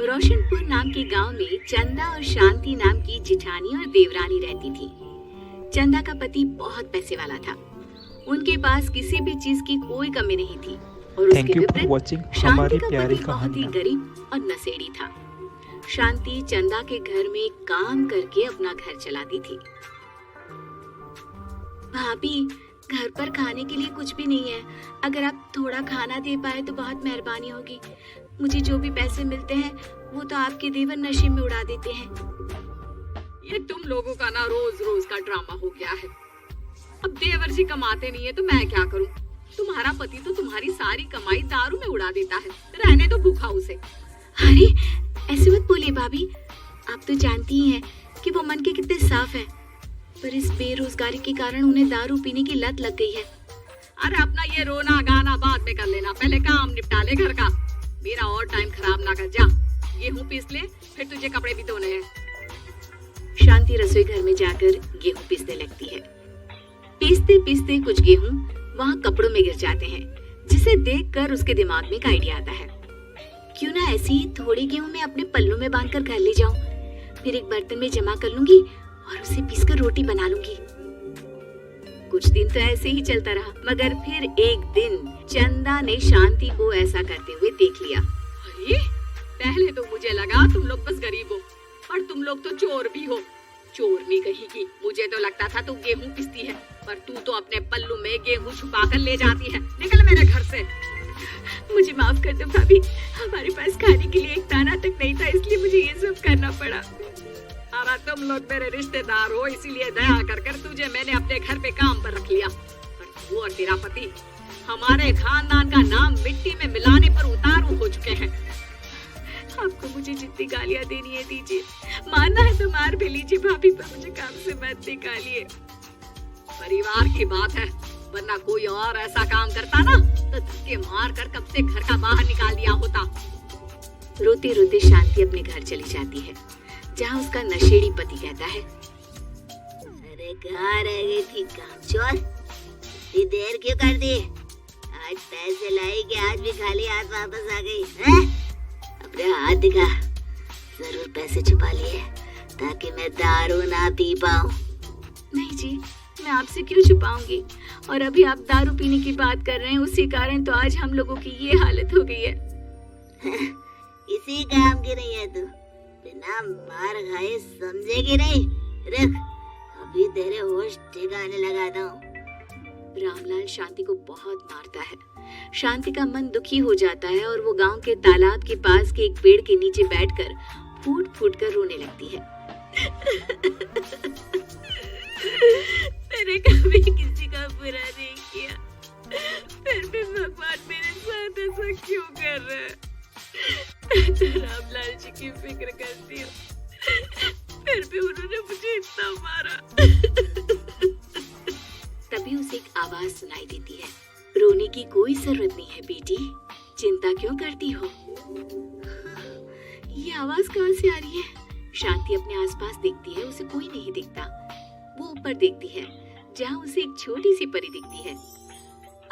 रोशनपुर नाम के गांव में चंदा और शांति नाम की जिठानी और देवरानी रहती थी। चंदा का पति बहुत पैसे वाला था। उनके पास किसी भी चीज की कोई कमी नहीं थी और उसके विपरीत शांति का पति बहुत ही गरीब और नशेड़ी था। शांति चंदा के घर में काम करके अपना घर चलाती थी। भाभी, घर पर खाने के लिए कुछ भी नहीं है। अगर आप थोड़ा खाना दे पाए तो बहुत मेहरबानी होगी। मुझे जो भी पैसे मिलते हैं वो तो आपके देवर नशे में उड़ा देते हैं। ये तुम लोगों का ना रोज रोज का ड्रामा हो गया है। अब देवर जी कमाते नहीं है तो मैं क्या करूं? तुम्हारा पति तो तुम्हारी सारी कमाई दारू में उड़ा देता है। रहने दो भूखा उसे। अरे ऐसे मत बोलिए भाभी, आप तो जानती ही हैं कि वो मन के कितने साफ हैं, पर इस बेरोजगारी के कारण उन्हें दारू पीने की लत लग गई है। अरे अपना ये रोना गाना बाद में कर लेना, पहले काम निपटा ले घर का। मेरा और टाइम खराब ना कर। जा गेहूं पीस ले, फिर तुझे कपड़े भी धोने हैं। शांति रसोई घर में जाकर गेहूं पीसने लगती है। पीसते पीसते कुछ गेहूं वहाँ कपड़ों में गिर जाते हैं, जिसे देखकर उसके दिमाग में एक आइडिया आता है। क्यों ना ऐसे ही थोड़े गेहूं मैं अपने पल्लू में बांधकर घर ले जाऊं, फिर एक बर्तन में जमा कर लूंगी और उसे पीसकर रोटी बना लूंगी। कुछ दिन तो ऐसे ही चलता रहा, मगर फिर एक दिन चंदा ने शांति को ऐसा करते हुए देख लिया। अरे पहले तो मुझे लगा तुम लोग बस गरीब हो, और तुम लोग तो चोर भी हो। चोरनी कहीं। मुझे तो लगता था तू गेहूं पिसती है, पर तू तो अपने पल्लू में गेहूं छुपा कर ले जाती है। निकल मेरे घर से। मुझे माफ कर दो भाभी, हमारे पास खाने के लिए एक दाना तक नहीं था, इसलिए मुझे ये सब करना पड़ा। अरे तुम लोग मेरे रिश्तेदार हो, इसीलिए दया कर कर तुझे मैंने अपने घर पे काम पर रख लिया। पर तू और तेरा पति हमारे खानदान का नाम मिट्टी में मिलाने पर उतारू हो चुके हैं। आपको मुझे जितनी गालियाँ देनी है दीजिए, मारना है तो मार भी लीजिए भाभी, पर मुझे काम से मत निकालिए। परिवार की बात है, वरना कोई और ऐसा काम करता ना तो धक्के मार कर कब से घर का बाहर निकाल दिया होता। रोते रोते शांति अपने घर चली जाती है, जहाँ उसका नशेड़ी पति कहता है, अरे कहाँ रह गई थी कामचोर? इतनी देर क्यों कर दी? आज पैसे लाई कि आज भी खाली हाथ वापस आ गई है? अपने हाथ दिखा। जरूर पैसे छुपा लिए ताकि मैं दारू ना पी पाऊँ। नहीं जी, मैं आपसे क्यों छुपाऊंगी, और अभी आप दारू पीने की बात कर रहे हैं, उसी कारण तो आज हम लोगों की ये हालत हो गई है। इसी काम की नहीं है तू, बिना मार खाए समझेगी नहीं। रख, अभी तेरे होश ठिकाने लगाता हूँ। रामलाल शांति को बहुत मारता है। शांति का मन दुखी हो जाता है और वो गांव के तालाब के पास के एक पेड़ के नीचे बैठकर फूट फूट कर रोने लगती है। मैंने कभी किसी का बुरा नहीं किया, फिर भी भगवान मेरे साथ ऐसा क्यों कर रहा है? मैं तो रामलाल जी की फिक्र करती हूँ, फिर भी उन्होंने मुझे इतना मारा। तभी उसे एक आवाज सुनाई देती है, रोने की कोई जरूरत नहीं है बेटी, चिंता क्यों करती हो? ये आवाज कहाँ से आ रही है? शांति अपने आसपास देखती है, उसे कोई नहीं दिखता। वो ऊपर देखती है, जहाँ उसे एक छोटी सी परी दिखती है।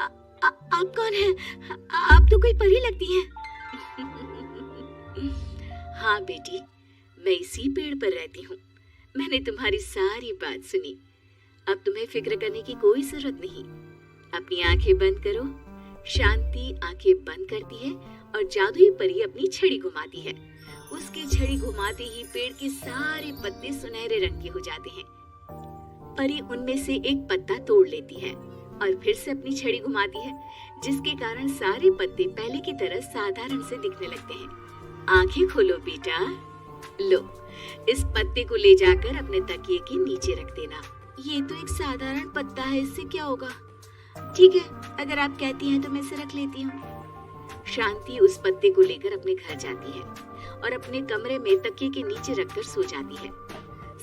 आप कौन है? आप तो कोई परी लगती है। हाँ बेटी, मैं इसी पेड़ पर रहती हूँ। मैंने तुम्हारी सारी बात सुनी, अब तुम्हें फिक्र करने की कोई जरूरत नहीं। अपनी आंखें बंद करो। शांति आंखें बंद करती है और जादुई परी अपनी छड़ी घुमाती है। उसकी छड़ी घुमाते ही पेड़ के सारे पत्ते सुनहरे रंग के हो जाते हैं। परी उनमें से एक पत्ता तोड़ लेती है और फिर से अपनी छड़ी घुमाती है, जिसके कारण सारे पत्ते पहले की तरह साधारण से दिखने लगते हैं। आंखें खोलो बेटा। लो, इस पत्ते को ले जाकर अपने तकिए के नीचे रख देना। ये तो एक साधारण पत्ता है, इससे क्या होगा? ठीक है, अगर आप कहती हैं तो मैं इसे रख लेती हूँ। शांति उस पत्ते को लेकर अपने घर जाती है और अपने कमरे में तकिए के नीचे रखकर सो जाती है।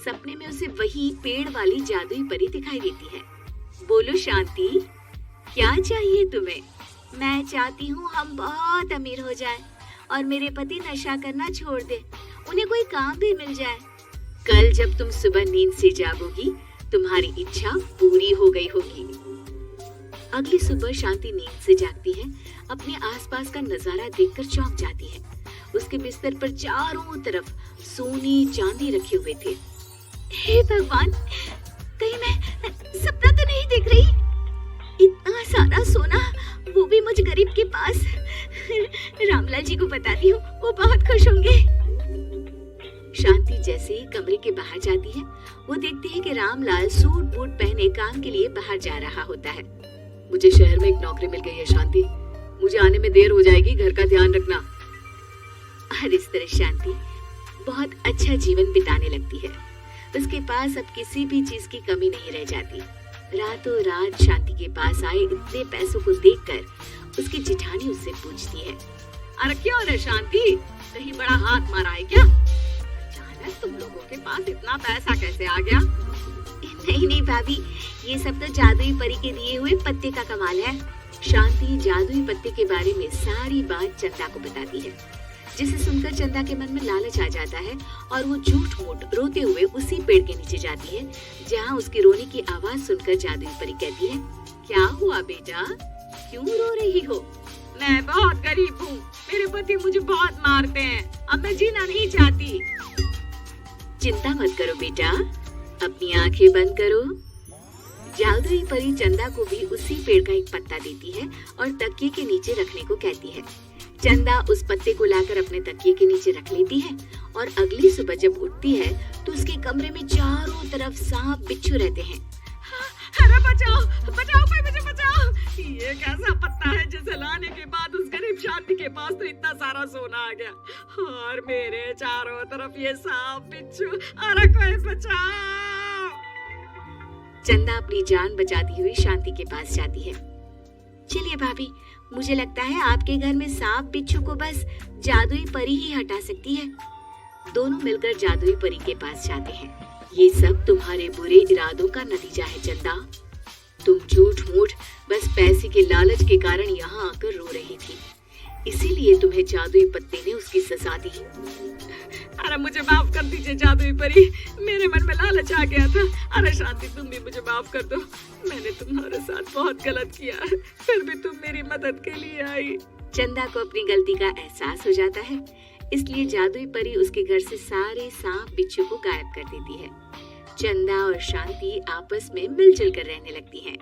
सपने में उसे वही पेड़ वाली जादुई परी दिखाई देती है। बोलो शांति, क्या चाहिए तुम्हें? मैं चाहती हूँ हम बहुत अमीर हो जाएं और मेरे पति नशा करना छोड़ दे, उन्हें कोई काम भी मिल जाए। कल जब तुम सुबह नींद से जागोगी, तुम्हारी इच्छा पूरी हो गई होगी। अगली सुबह शांति नींद से जागती है, अपने आसपास का नजारा देखकर चौंक जाती है। उसके बिस्तर पर चारों तरफ सोने चांदी रखे हुए थे। हे भगवान, कहीं मैं सपना तो नहीं देख रही? इतना सारा सोना, वो भी मुझ गरीब के पास। रामलाल जी को बताती हूँ, वो बहुत खुश होंगे। शांति जैसे ही कमरे के बाहर जाती है, वो देखती है कि रामलाल सूट बूट पहने काम के लिए बाहर जा रहा होता है। मुझे शहर में एक नौकरी मिल गई है शांति, मुझे आने में देर हो जाएगी, घर का ध्यान रखना। और इस तरह शांति बहुत अच्छा जीवन बिताने लगती है। उसके पास अब किसी भी चीज की कमी नहीं रह जाती। रातों रात शांति के पास आए इतने पैसों को देखकर उसकी जिठानी उससे पूछती है, अरे क्या रे शांति, कहीं बड़ा हाथ मारा है क्या? अचानक तुम लोगों के पास इतना पैसा कैसे आ गया? नहीं नहीं भाभी, ये सब तो जादुई परी के दिए हुए पत्ते का कमाल है। शांति जादुई पत्ते के बारे में सारी बात चंदा को बताती है, जिसे सुनकर चंदा के मन में लालच आ जाता है और वो झूठ मूठ रोते हुए उसी पेड़ के नीचे जाती है जहाँ उसकी रोने की आवाज सुनकर जादुई परी कहती है, क्या हुआ बेटा, क्यों रो रही हो? मैं बहुत गरीब हूँ, मेरे पति मुझे बहुत मारते हैं, अब मैं जीना नहीं चाहती। चिंता मत करो बेटा, अपनी आंखें बंद करो। जादुई परी चंदा को भी उसी पेड़ का एक पत्ता देती है और तकिए के नीचे रखने को कहती है। चंदा उस पत्ते को लाकर अपने तकिए के नीचे रख लेती है और अगली सुबह जब उठती है तो उसके कमरे में चारों तरफ सांप बिच्छू रहते हैं। अरे बचाओ बचाओ, कोई मुझे बचाओ, ये कैसा पत्ता है जिसे लाने के बाद उस गरीब शांति के पास तो इतना सारा सोना आ गया, और मेरे चारों तरफ ये सांप बिच्छू, अरे कोई बचाओ। चंदा अपनी जान बचाती हुई शांति के पास जाती है। चलिए भाभी, मुझे लगता है आपके घर में सांप बिच्छू को बस जादुई परी ही हटा सकती है। दोनों मिलकर जादुई परी के पास जाते हैं। ये सब तुम्हारे बुरे इरादों का नतीजा है चंदा। तुम झूठ मूठ बस पैसे के लालच के कारण यहाँ आकर रो रही थी, इसीलिए तुम्हें जादुई पत्ते ने उसकी सजा दी। अरे मुझे माफ कर दीजिए जादुई परी, मेरे मन में लालच आ गया था। अरे शांति, तुम भी मुझे माफ कर दो, मैंने तुम्हारे साथ बहुत गलत किया, फिर भी तुम मेरी मदद के लिए आई। चंदा को अपनी गलती का एहसास हो जाता है, इसलिए जादुई परी उसके घर से सारे सांप बिच्छू को गायब कर देती है। चंदा और शांति आपस में मिलजुल कर रहने लगती हैं।